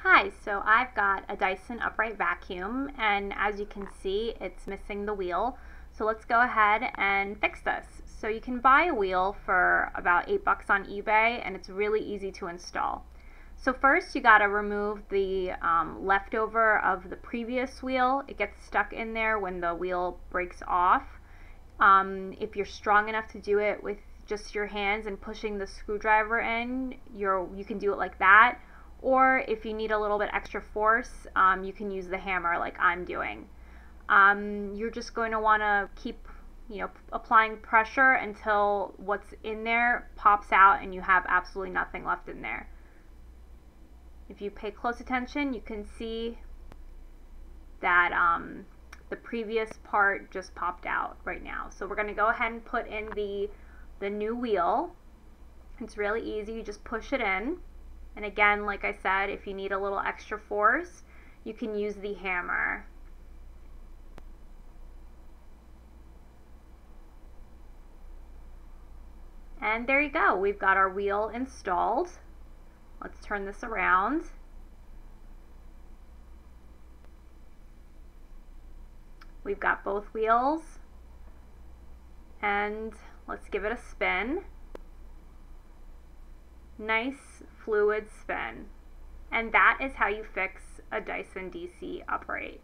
Hi, so I've got a Dyson upright vacuum, and as you can see, it's missing the wheel. So let's go ahead and fix this. So you can buy a wheel for about $8 on eBay, and it's really easy to install. So first you gotta remove the leftover of the previous wheel. It gets stuck in there when the wheel breaks off. If you're strong enough to do it with just your hands and pushing the screwdriver in, you can do it like that. Or if you need a little bit extra force, you can use the hammer like I'm doing. You're just going to want to keep applying pressure until what's in there pops out and you have absolutely nothing left in there. If you pay close attention, you can see that the previous part just popped out right now. So we're going to go ahead and put in the new wheel. It's really easy. You just push it in. And again, like I said, if you need a little extra force, you can use the hammer. And there you go. We've got our wheel installed. Let's turn this around. We've got both wheels. And let's give it a spin. Nice fluid spin. And that is how you fix a Dyson DC upright.